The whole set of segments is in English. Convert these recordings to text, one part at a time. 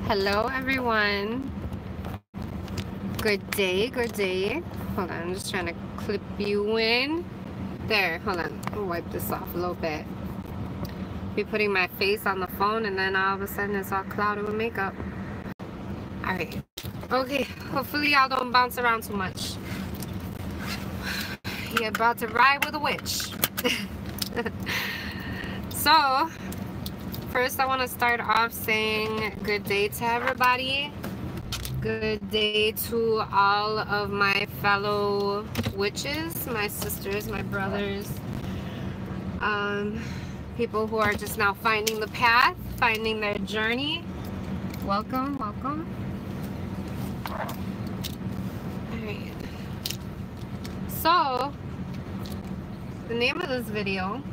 Hello everyone. Good day, good day. Hold on, I'm just trying to clip you in. There, hold on. I'll wipe this off a little bit. Be putting my face on the phone and then all of a sudden it's all clouded with makeup. Alright. Okay, hopefully y'all don't bounce around too much. You're about to ride with a witch. So, first I want to start off saying good day to everybody. Good day to all of my fellow witches, my sisters, my brothers, people who are just now finding the path, finding their journey. Welcome, welcome. Alright. So, the name of this video,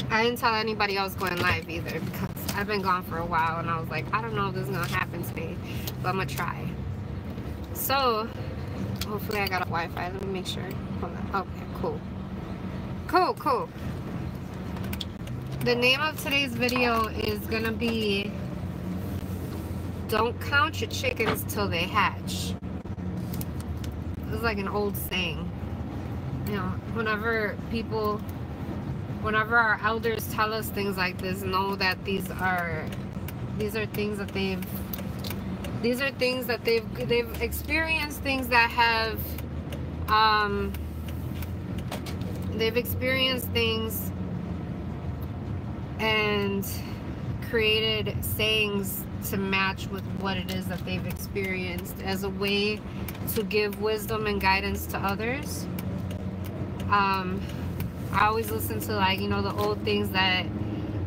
I didn't tell anybody else going live either because I've been gone for a while and I was like, I don't know if this is going to happen today, but I'm going to try. So, hopefully I got a Wi-Fi. Let me make sure. Hold on. Okay, cool. Cool. The name of today's video is going to be Don't Count Your Chickens Till They Hatch. This is like an old saying. You know, whenever our elders tell us things like this, know that these are things that they've experienced, things that have they've experienced things and created sayings to match with what it is that they've experienced as a way to give wisdom and guidance to others. I always listen to, like, you know, the old things that,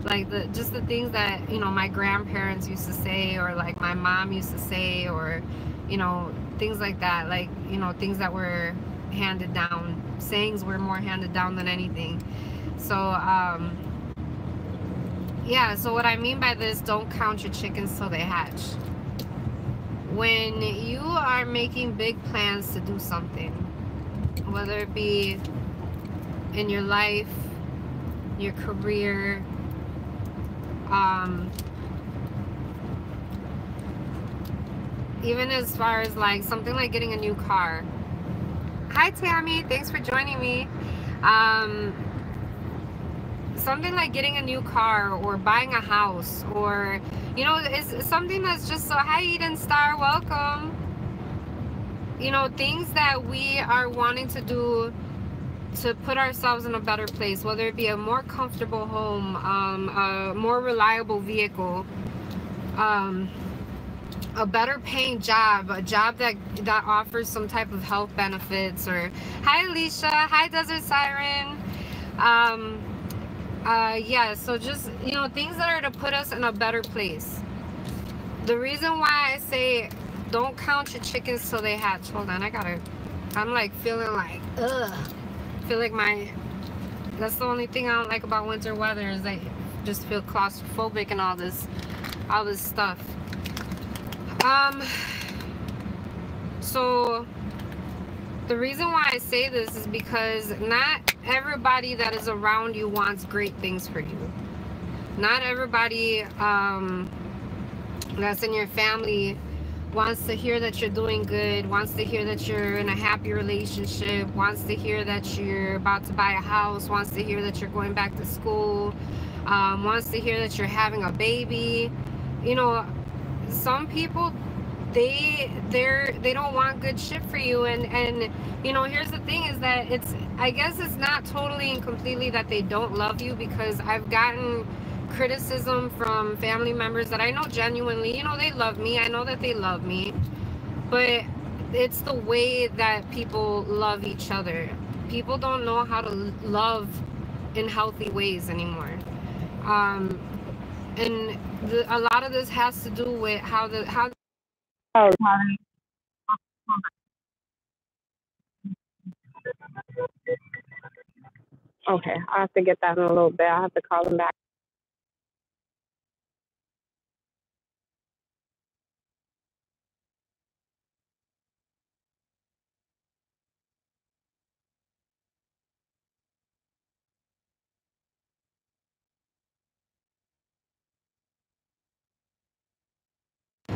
like, the things that, you know, my grandparents used to say, or like my mom used to say, or, you know, things like that, like, you know, things that were handed down. Sayings were more handed down than anything. So yeah, so what I mean by this, don't count your chickens till they hatch. When you are making big plans to do something, whether it be in your life, your career, even as far as like something like getting a new car. Hi Tammy, thanks for joining me. Something like getting a new car or buying a house, or, you know, it's something that's just so, hi Eden Star, welcome. You know, things that we are wanting to do to put ourselves in a better place, whether it be a more comfortable home, a more reliable vehicle, a better paying job, a job that offers some type of health benefits. Or hi Alicia, hi Desert Siren. Yeah, so just, you know, things that are to put us in a better place. The reason why I say don't count your chickens till they hatch. Hold on, I'm like feeling like, ugh. I feel like that's the only thing I don't like about winter weather, is I just feel claustrophobic and all this stuff. So the reason why I say this is because not everybody that is around you wants great things for you. Not everybody that's in your family wants to hear that you're doing good, wants to hear that you're in a happy relationship, wants to hear that you're about to buy a house, wants to hear that you're going back to school, wants to hear that you're having a baby. You know, some people, they don't want good shit for you. And you know, here's the thing, is that I guess it's not totally and completely that they don't love you, because I've gotten criticism from family members that I know genuinely, you know, they love me. I know that they love me, but it's the way that people love each other. People don't know how to love in healthy ways anymore. And a lot of this has to do with how okay, I'll have to get that in a little bit. I'll have to call them back.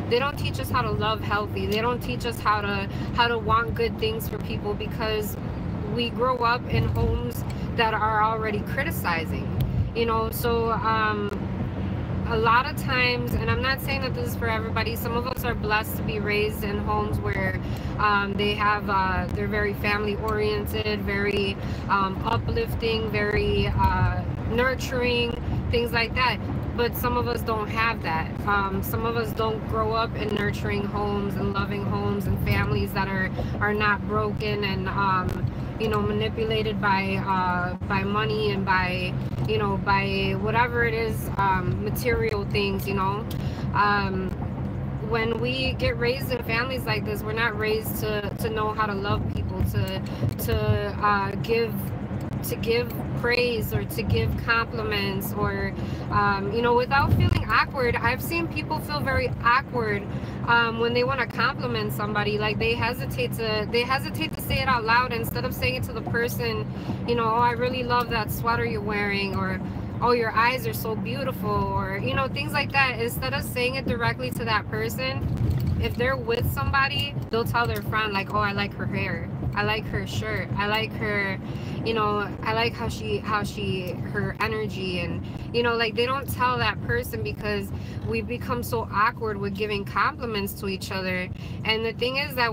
They don't teach us how to love healthy. They don't teach us how to want good things for people, because we grow up in homes that are already criticizing, you know. So a lot of times, and I'm not saying that this is for everybody, some of us are blessed to be raised in homes where they're very family oriented, very uplifting, very nurturing, things like that. But some of us don't have that. Some of us don't grow up in nurturing homes and loving homes and families that are not broken and you know, manipulated by money and by, you know, by whatever it is, material things, you know. When we get raised in families like this, we're not raised to know how to love people, to give praise or to give compliments, or you know, without feeling awkward. I've seen people feel very awkward when they want to compliment somebody. Like they hesitate to say it out loud, instead of saying it to the person, you know, oh, I really love that sweater you're wearing, or oh, your eyes are so beautiful, or, you know, things like that. Instead of saying it directly to that person, if they're with somebody, they'll tell their friend, like, oh, I like her hair, I like her shirt, I like her, you know, I like how her energy, and, you know, like, they don't tell that person, because we've become so awkward with giving compliments to each other. And the thing is that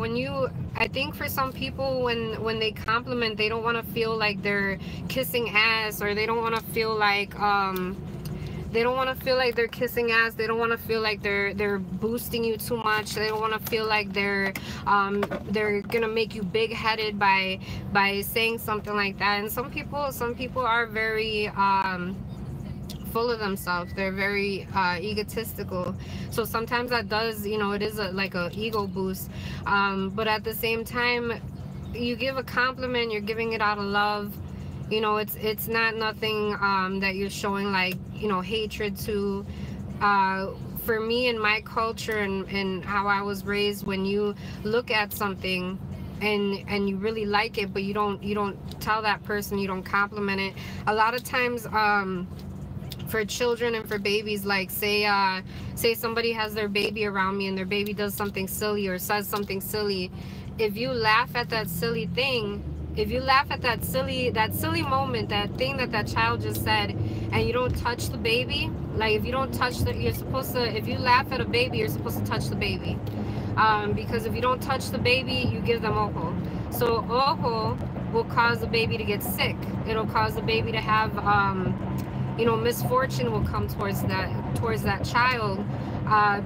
I think for some people, when they compliment, they don't want to feel like they're kissing ass, or they don't want to feel like they're kissing ass. They don't want to feel like they're boosting you too much. They don't want to feel like they're gonna make you big-headed by saying something like that. And some people are very full of themselves. They're very egotistical. So sometimes that does, you know, it is like a ego boost. But at the same time, you give a compliment, you're giving it out of love. You know, it's not nothing that you're showing, like, you know, hatred to. For me, in my culture and how I was raised, when you look at something and you really like it, but you don't tell that person, you don't compliment it. A lot of times, for children and for babies, like say somebody has their baby around me and their baby does something silly or says something silly, if you laugh at that silly thing, if you laugh at that silly moment, that thing that child just said, and you don't touch the baby, like if you don't touch you're supposed to, if you laugh at a baby, you're supposed to touch the baby, because if you don't touch the baby, you give them ojo. So ojo will cause the baby to get sick. It'll cause the baby to have you know, misfortune will come towards that child,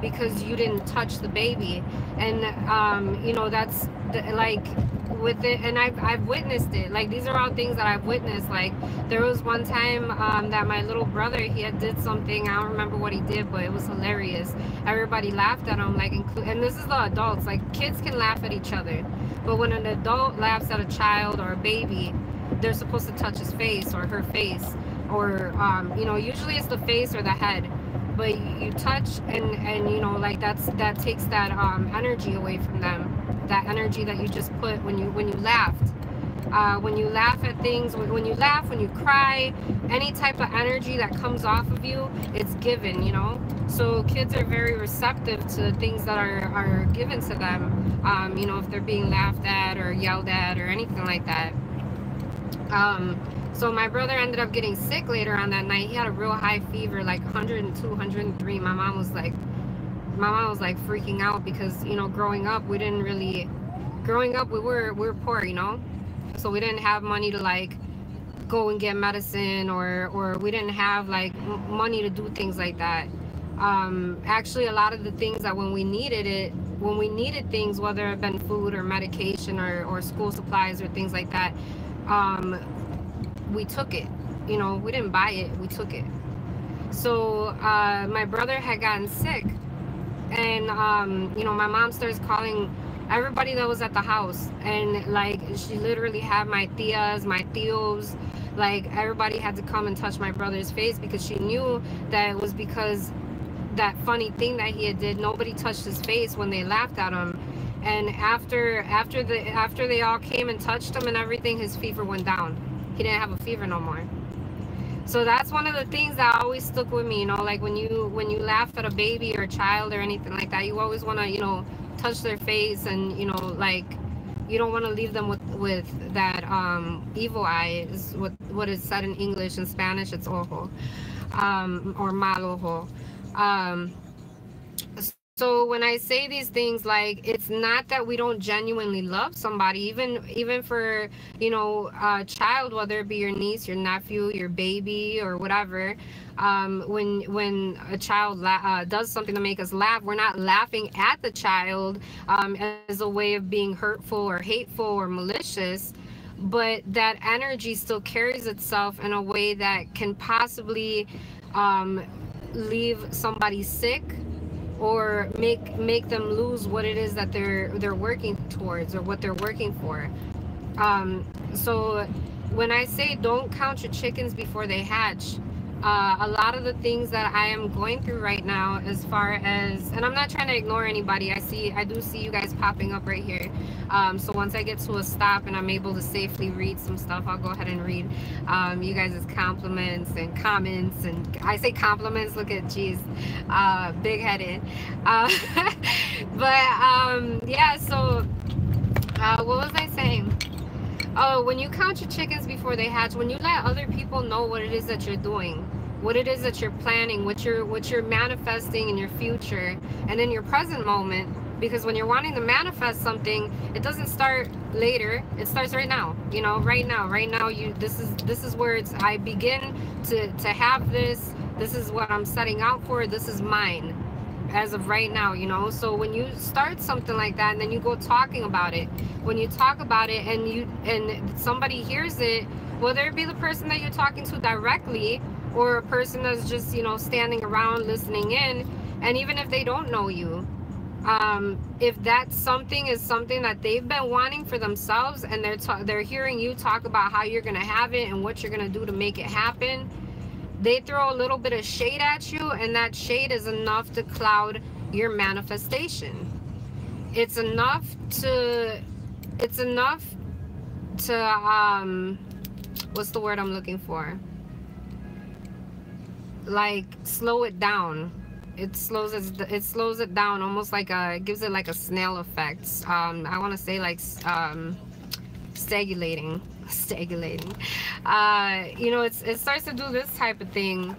because you didn't touch the baby. And you know, that's like with it, and I've witnessed it. Like, these are all things that I've witnessed. Like, there was one time that my little brother, he had did something, I don't remember what he did, but it was hilarious. Everybody laughed at him, like, and this is the adults. Like, kids can laugh at each other, but when an adult laughs at a child or a baby, they're supposed to touch his face or her face, or you know, usually it's the face or the head, but you touch, and you know, like, that takes that energy away from them, that energy that you just put when you laughed. When you laugh at things, when you laugh, when you cry, any type of energy that comes off of you, it's given, you know. So kids are very receptive to things that are given to them, you know, if they're being laughed at or yelled at or anything like that. So my brother ended up getting sick later on that night. He had a real high fever, like 102, 103. My mom was like freaking out, because, you know, growing up, we were poor, you know, so we didn't have money to like go and get medicine, or we didn't have like money to do things like that. Actually, a lot of the things that when we needed things, whether it been food or medication or school supplies or things like that, we took it, you know, we didn't buy it, we took it. So my brother had gotten sick, and you know, my mom starts calling everybody that was at the house, and like, she literally had my tias, my tios, like, everybody had to come and touch my brother's face, because she knew that it was because that funny thing that he had did. Nobody touched his face when they laughed at him. And after they all came and touched him and everything, his fever went down. He didn't have a fever no more. So that's one of the things that always stuck with me, you know, like when you laugh at a baby or a child or anything like that, you always want to, you know, touch their face, and, you know, like, you don't want to leave them with that evil eye, is what is said in English. In Spanish it's ojo, or mal ojo. um so when I say these things, like, it's not that we don't genuinely love somebody, even for, you know, a child, whether it be your niece, your nephew, your baby, or whatever. When a child does something to make us laugh, we're not laughing at the child as a way of being hurtful or hateful or malicious, but that energy still carries itself in a way that can possibly um, leave somebody sick, or make them lose what it is that they're working towards, or what they're working for. So when I say don't count your chickens before they hatch, a lot of the things that I am going through right now, as far as, and I'm not trying to ignore anybody, I do see you guys popping up right here. So once I get to a stop and I'm able to safely read some stuff, I'll go ahead and read you guys' compliments and comments. And I say compliments, look at, geez, big-headed. But yeah, so what was I saying? Oh, when you count your chickens before they hatch, when you let other people know what it is that you're doing, what it is that you're planning, what you're manifesting in your future and in your present moment, because when you're wanting to manifest something, it doesn't start later, it starts right now. You know, right now, this is where it's, I begin to have this is what I'm setting out for, this is mine as of right now, you know. So when you start something like that, and then you go talking about it, when you talk about it and somebody hears it, whether it be the person that you're talking to directly, or a person that's just, you know, standing around listening in, and even if they don't know you, if that something is something that they've been wanting for themselves, and they're hearing you talk about how you're gonna have it and what you're gonna do to make it happen, they throw a little bit of shade at you, and that shade is enough to cloud your manifestation. It's enough to what's the word I'm looking for, like, slow it down. It slows it down, almost like it gives it like a snail effect. I want to say like stagulating. You know, it starts to do this type of thing.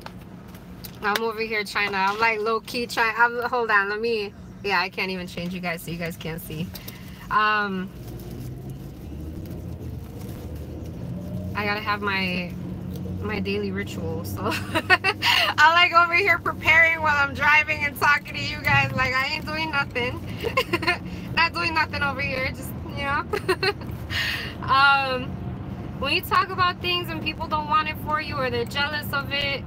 I'm over here I'm like low-key trying, hold on, let me, yeah, I can't even change you guys so you guys can't see. I gotta have my daily ritual, so I'm like over here preparing while I'm driving and talking to you guys, like I ain't doing nothing. Not doing nothing over here, just, you know. When you talk about things and people don't want it for you, or they're jealous of it,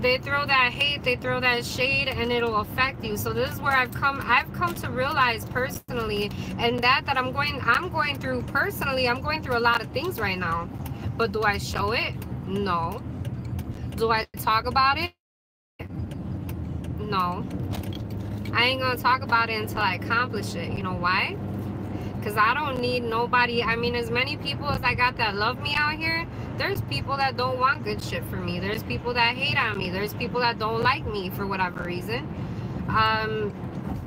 they throw that hate, they throw that shade, and it'll affect you. So this is where I've come to realize personally, and that I'm going through personally. I'm going through a lot of things right now, but do I show it? No. Do I talk about it? No. I ain't gonna talk about it until I accomplish it. You know why? Because I don't need nobody. I mean, as many people as I got that love me out here, there's people that don't want good shit for me. There's people that hate on me. There's people that don't like me for whatever reason.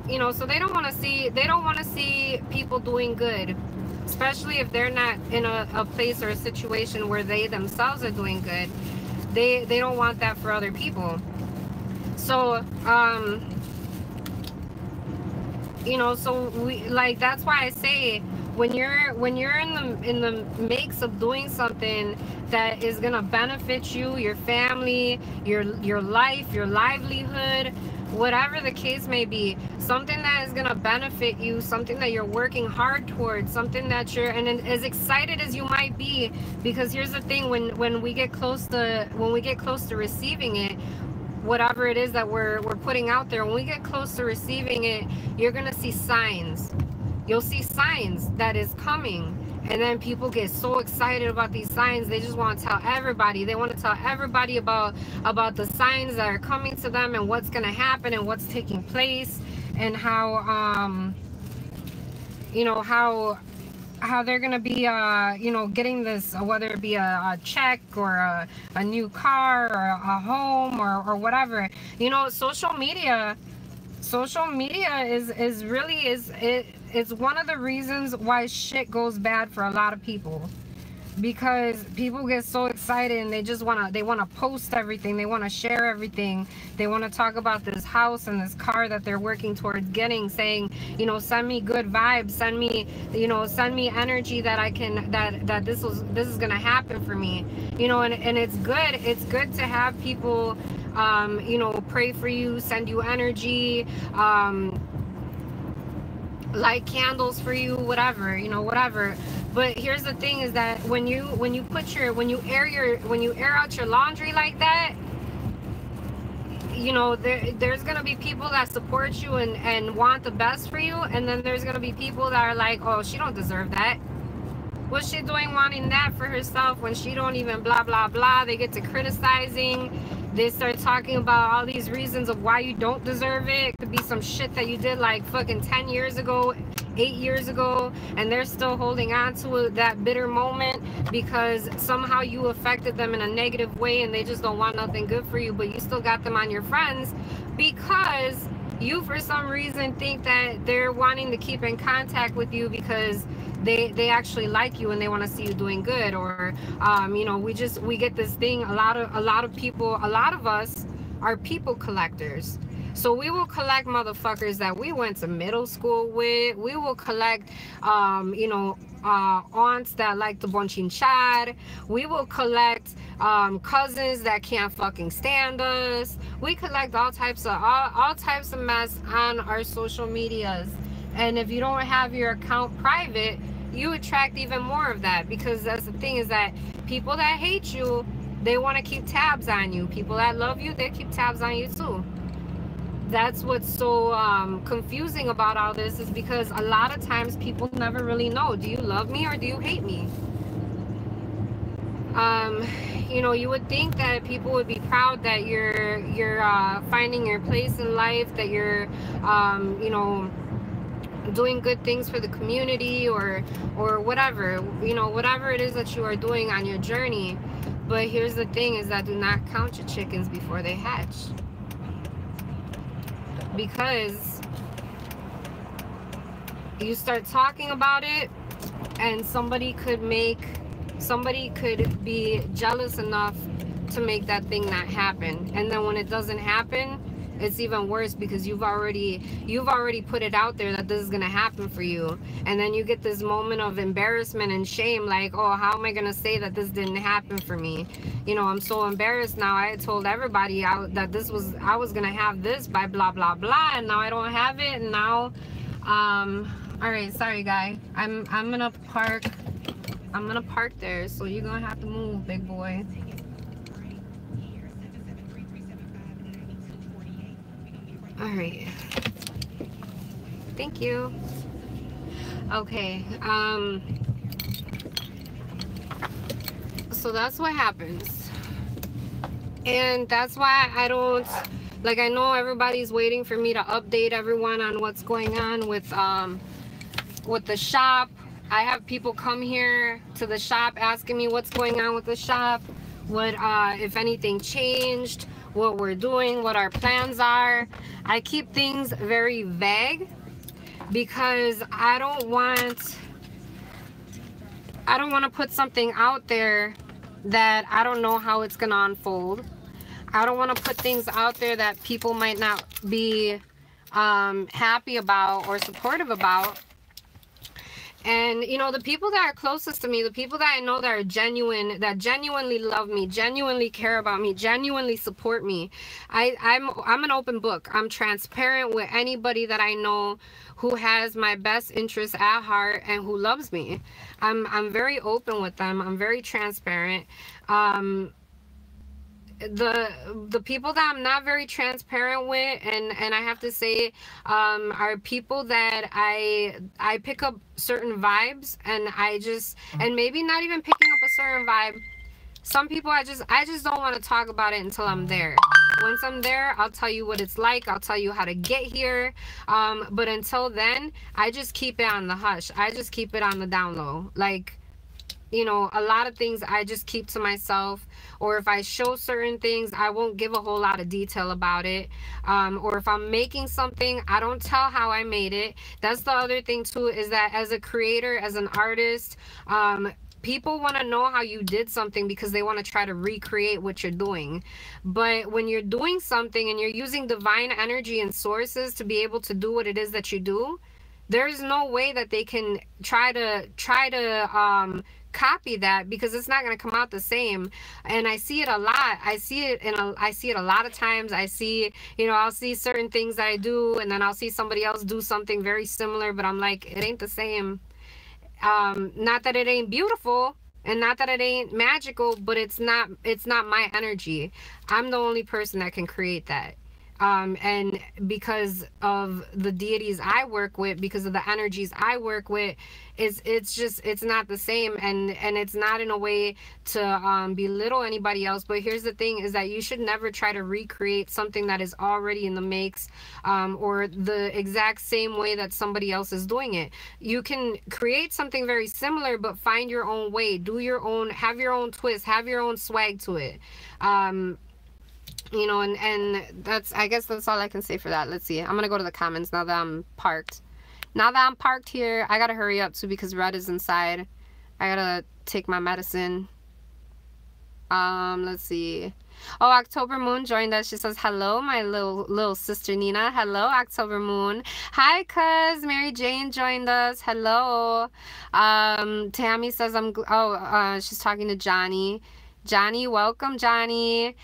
You know, so they don't want to see people doing good, especially if they're not in a place or a situation where they themselves are doing good. They don't want that for other people. So you know, so that's why I say, when you're in the makes of doing something that is gonna benefit you, your family, your life, your livelihood, whatever the case may be, something that is gonna benefit you, something that you're working hard towards, something that you're, and as excited as you might be, because here's the thing, when we get close to receiving it, whatever it is that we're putting out there, when we get close to receiving it, you're gonna see signs. You'll see signs that is coming, and then people get so excited about these signs, they just want to tell everybody. They want to tell everybody about the signs that are coming to them, and what's gonna happen, and what's taking place, and how you know, how how they're gonna be you know, getting this, whether it be a check or a new car or a home or whatever. You know, social media is really it's one of the reasons why shit goes bad for a lot of people, because people get so excited and they just want to post everything, they want to share everything, they want to talk about this house and this car that they're working towards getting, saying, you know, send me good vibes, send me, you know, send me energy that I can, that this is gonna happen for me, you know. And it's good to have people you know, pray for you, send you energy, light candles for you, whatever, you know, whatever. But here's the thing, is that when you air out your laundry like that, you know, there's gonna be people that support you and want the best for you, and then there's gonna be people that are like, oh, she don't deserve that. What's she doing wanting that for herself when she don't even blah blah blah? They get to criticizing, they start talking about all these reasons of why you don't deserve it. It could be some shit that you did like fucking 10 years ago, 8 years ago, and they're still holding on to that bitter moment because somehow you affected them in a negative way, and they just don't want nothing good for you, but you still got them on your friends because you for some reason think that they're wanting to keep in contact with you because they actually like you and they want to see you doing good. Or you know, we get this thing, a lot of people, a lot of us are people collectors. So we will collect motherfuckers that we went to middle school with. We will collect you know, aunts that like the bonchinchar. We will collect cousins that can't fucking stand us. We collect all types of mess on our social medias. And if you don't have your account private, you attract even more of that, because that's the thing, is that people that hate you, they want to keep tabs on you. People that love you, they keep tabs on you too. That's what's so confusing about all this, is because a lot of times people never really know, do you love me or do you hate me? You know, you would think that people would be proud that you're finding your place in life, that you're you know, doing good things for the community or whatever, you know, whatever it is that you are doing on your journey. But here's the thing, is that do not count your chickens before they hatch, because you start talking about it and somebody could be jealous enough to make that thing not happen, and then when it doesn't happen, it's even worse, because you've already put it out there that this is gonna happen for you, and then you get this moment of embarrassment and shame, like, oh, how am I gonna say that this didn't happen for me? You know, I'm so embarrassed now. I told everybody that I was gonna have this by blah blah blah, and now I don't have it, and now all right, sorry guy, I'm gonna park there, so you're gonna have to move, big boy. All right, thank you. Okay, so that's what happens, and that's why I don't, like, I know everybody's waiting for me to update everyone on what's going on with the shop. I have people come here to the shop asking me what's going on with the shop, what if anything changed, what we're doing, what our plans are. I keep things very vague because I don't want to put something out there that I don't know how it's gonna unfold. I don't want to put things out there that people might not be happy about or supportive about. And you know, the people that are closest to me, the people that I know that are genuine, that genuinely love me, genuinely care about me, genuinely support me, I'm an open book. I'm transparent with anybody that I know who has my best interests at heart and who loves me. I'm very open with them. I'm very transparent. The people that I'm not very transparent with, and I have to say, are people that I pick up certain vibes, and and maybe not even picking up a certain vibe. Some people I just don't want to talk about it until I'm there. Once I'm there, I'll tell you what it's like. I'll tell you how to get here. But until then, I just keep it on the hush. I just keep it on the down low. Like, you know, a lot of things I just keep to myself, or if I show certain things, I won't give a whole lot of detail about it. Or if I'm making something, I don't tell how I made it. That's the other thing too, is that as a creator, as an artist, people want to know how you did something because they want to try to recreate what you're doing. But when you're doing something and you're using divine energy and sources to be able to do what it is that you do, there's no way that they can try to copy that, because it's not going to come out the same. And I see it a lot. I see it a lot of times. I see, you know, I'll see certain things that I do, and then I'll see somebody else do something very similar, but I'm like, it ain't the same. Not that it ain't beautiful, and not that it ain't magical, but it's not my energy. I'm the only person that can create that. And because of the deities I work with, because of the energies I work with, it's not the same. And it's not in a way to belittle anybody else. But here's the thing, is that you should never try to recreate something that is already in the makes, or the exact same way that somebody else is doing it. You can create something very similar, but find your own way, do your own, have your own twist, have your own swag to it. You know, and that's, I guess that's all I can say for that. Let's see. I'm going to go to the comments now that I'm parked. Now that I'm parked here, I got to hurry up too, because Red is inside. I got to take my medicine. Let's see. Oh, October Moon joined us. She says, hello, my little sister Nina. Hello, October Moon. Hi, cuz. Mary Jane joined us. Hello. Tammy says, she's talking to Johnny. Johnny, welcome, Johnny.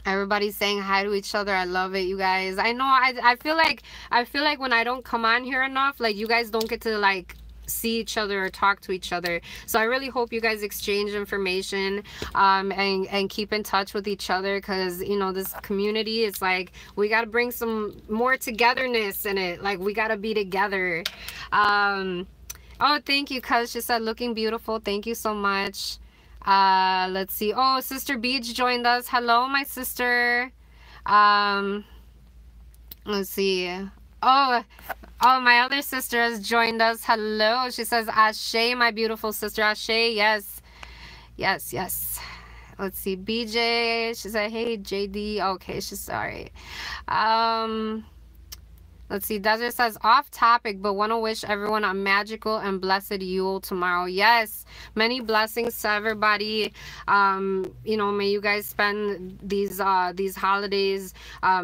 Everybody's saying hi to each other. I love it, you guys. I know, I feel like when I don't come on here enough, like, you guys don't get to like see each other or talk to each other. So I really hope you guys exchange information, and keep in touch with each other, because, you know, this community is like, we got to bring some more togetherness in it. Like, we got to be together. Oh, thank you, cuz. She said, looking beautiful. Thank you so much. Let's see. Oh, Sister Beach joined us. Hello, my sister. Let's see. Oh, my other sister has joined us. Hello. She says, Ashe, my beautiful sister. Ashe, yes. Yes, yes. Let's see. BJ, she said, hey, JD. Okay, she's sorry. Let's see. Desert says, off topic, but want to wish everyone a magical and blessed Yule tomorrow. Yes, many blessings to everybody. You know, may you guys spend these holidays,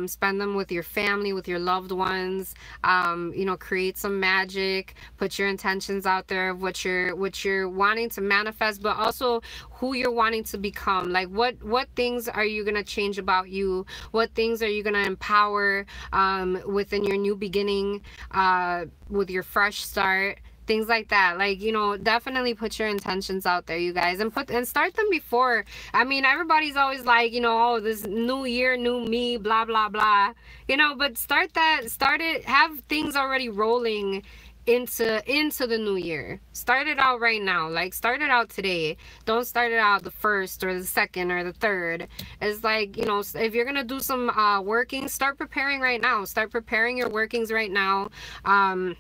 spend them with your family, with your loved ones. You know, create some magic. Put your intentions out there of what you're wanting to manifest, but also who you're wanting to become. Like, what things are you gonna change about you? What things are you gonna empower within your new beginning, with your fresh start, things like that. Like, you know, definitely put your intentions out there, you guys, and start them before. I mean, everybody's always like, you know, oh, this new year, new me, blah blah blah, you know, but start it, have things already rolling into the new year. Start it out right now. Like, start it out today. Don't start it out the 1st or the 2nd or the 3rd. It's like, you know, if you're gonna do some working, start preparing right now. Start preparing your workings right now. I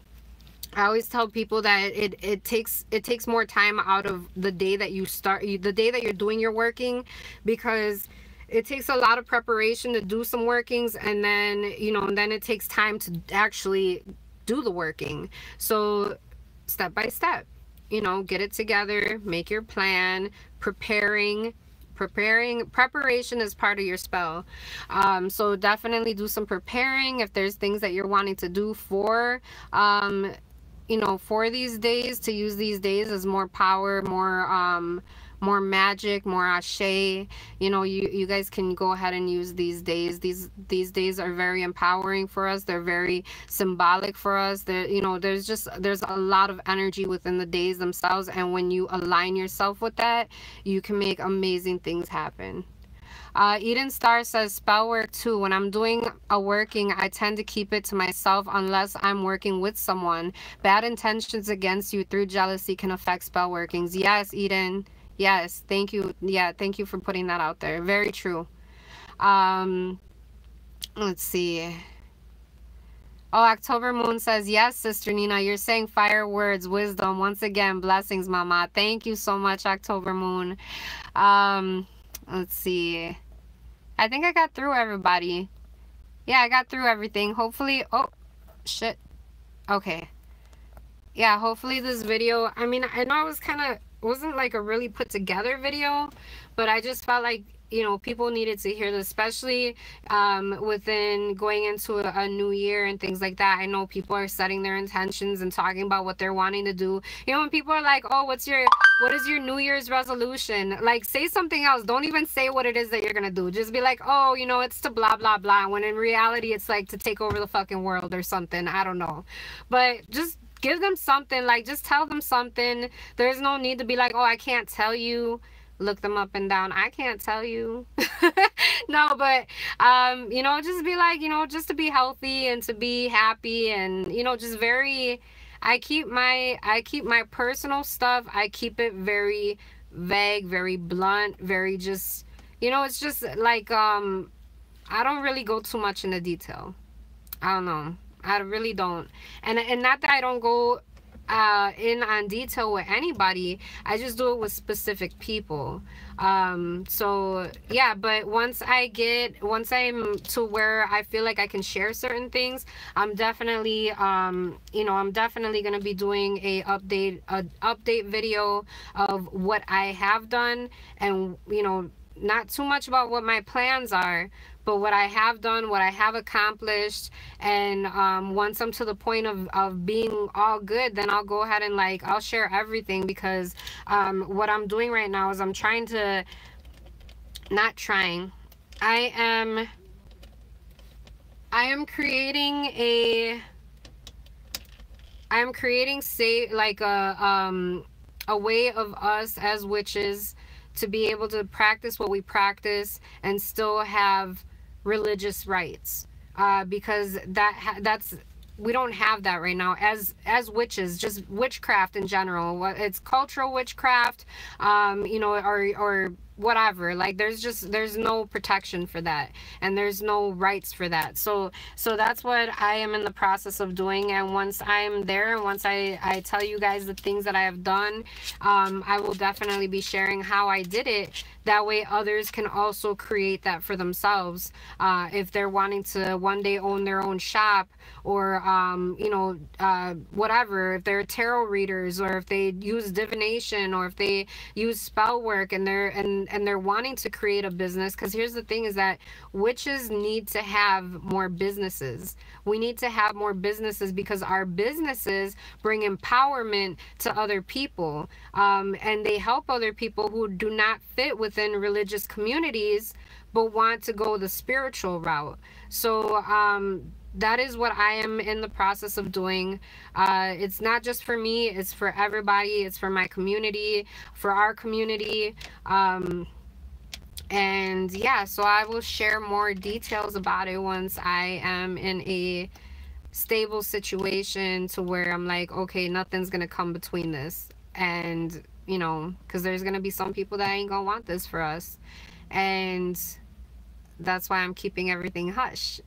always tell people that it takes more time out of the day that you start, the day that you're doing your working, because it takes a lot of preparation to do some workings, and then, you know, and then it takes time to actually do the working. So step by step, you know, get it together, make your plan. Preparation is part of your spell. So definitely do some preparing. If there's things that you're wanting to do for you know, for these days, to use these days as more power, more magic, more ashe, you know, you guys can go ahead and use these days. These days are very empowering for us. They're very symbolic for us. You know, there's a lot of energy within the days themselves, and when you align yourself with that, you can make amazing things happen. Eden Star says, spell work too. When I'm doing a working, I tend to keep it to myself unless I'm working with someone. Bad intentions against you through jealousy can affect spell workings. Yes, Eden. Yes, thank you. Yeah, thank you for putting that out there. Very true. Let's see. Oh, October Moon says, yes, Sister Nina, you're saying fire words, wisdom. Once again, blessings, Mama. Thank you so much, October Moon. Let's see. I think I got through everybody. Yeah, I got through everything. Hopefully, oh, shit. Okay. Yeah, hopefully this video, I mean, I know it was kind of, wasn't like a really put together video, but I just felt like, you know, people needed to hear this, especially within going into a new year and things like that. I know people are setting their intentions and talking about what they're wanting to do. You know, when people are like, oh, what is your New Year's resolution? Like, say something else. Don't even say what it is that you're gonna do. Just be like, oh, you know, it's to blah blah blah, when in reality it's like to take over the fucking world or something. I don't know, but just give them something. Like, just tell them something. There's no need to be like, oh, I can't tell you. Look them up and down. I can't tell you. No, but you know, just be like, you know, just to be healthy and to be happy, and you know, just very, I keep my personal stuff, I keep it very vague, very blunt, very just, you know, it's just like I don't really go too much into detail. I don't know. I really don't. And not that I don't go in on detail with anybody. I just do it with specific people. So yeah, but once I'm to where I feel like I can share certain things, I'm definitely you know, I'm definitely gonna be doing a update video of what I have done, and you know, not too much about what my plans are, but what I have done, what I have accomplished. And once I'm to the point of being all good, then I'll go ahead and like, I'll share everything, because what I'm doing right now is I'm trying to, not trying, I am creating say like a way of us as witches to be able to practice what we practice and still have religious rights, because that's we don't have that right now as witches. Just witchcraft in general, it's cultural witchcraft, you know, or whatever. Like, there's no protection for that, and there's no rights for that. So that's what I am in the process of doing. And once I'm there, and once I tell you guys the things that I have done, I will definitely be sharing how I did it. That way others can also create that for themselves, if they're wanting to one day own their own shop, or you know, whatever, if they're tarot readers, or if they use divination, or if they use spell work, and they're wanting to create a business. Because here's the thing, is that witches need to have more businesses. We need to have more businesses, because our businesses bring empowerment to other people, and they help other people who do not fit within religious communities but want to go the spiritual route. So that is what I am in the process of doing. It's not just for me, it's for everybody. It's for my community, for our community. And yeah, so I will share more details about it once I am in a stable situation to where I'm like, okay, nothing's gonna come between this. And you know, because there's gonna be some people that ain't gonna want this for us, and that's why I'm keeping everything hush.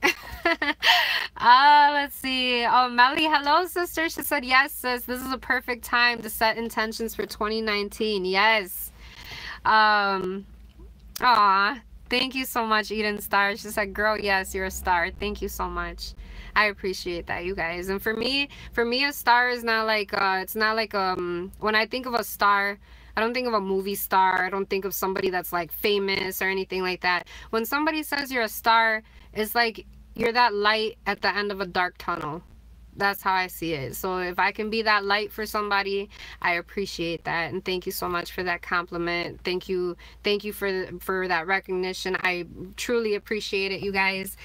Let's see. Oh, Melly, hello, sister. She said, yes, sis, this is a perfect time to set intentions for 2019. Yes. Aw, thank you so much, Eden Star. She said, girl, yes, you're a star. Thank you so much. I appreciate that, you guys. And for me, a star is not like it's not like when I think of a star, I don't think of a movie star. I don't think of somebody that's like famous or anything like that. When somebody says you're a star, it's like you're that light at the end of a dark tunnel. That's how I see it. So if I can be that light for somebody, I appreciate that. And thank you so much for that compliment. Thank you for that recognition. I truly appreciate it, you guys.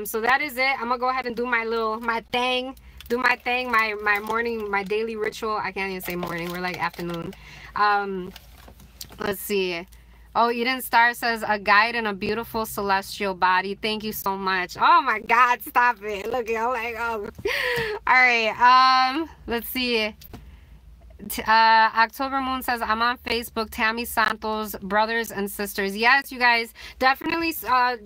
So that is it. I'm gonna go ahead and do my thing, my morning, my daily ritual. I can't even say morning, we're like afternoon. Let's see. Oh, Eden Star says, a guide in a beautiful celestial body. Thank you so much. Oh my God, stop it. Look, I'm like, oh. All right, let's see. October Moon says, I'm on Facebook, Tammy Santos, brothers and sisters. Yes, you guys, definitely,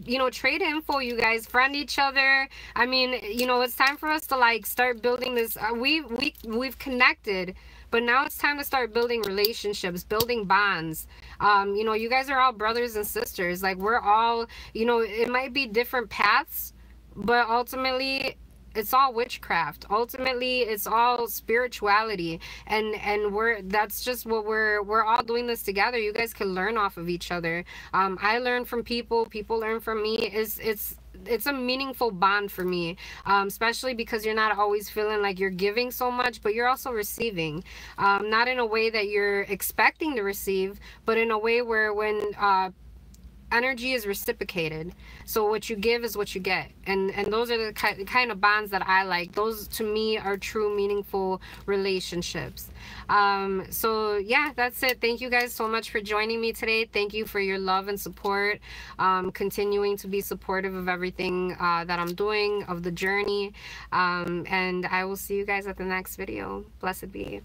you know, trade info, you guys, friend each other. I mean, you know, it's time for us to, like, start building this. We've connected, but now it's time to start building relationships, building bonds. You know, you guys are all brothers and sisters. Like, we're all, you know, it might be different paths, but ultimately it's all witchcraft. Ultimately it's all spirituality, and that's just what we're all doing this together. You guys can learn off of each other. I learn from people learn from me. It's a meaningful bond for me, especially because you're not always feeling like you're giving so much, but you're also receiving, not in a way that you're expecting to receive, but in a way where when energy is reciprocated. So what you give is what you get, and those are the kind of bonds that I like. Those to me are true meaningful relationships. So yeah, that's it. Thank you guys so much for joining me today. Thank you for your love and support, continuing to be supportive of everything that I'm doing, of the journey, and I will see you guys at the next video. Blessed be.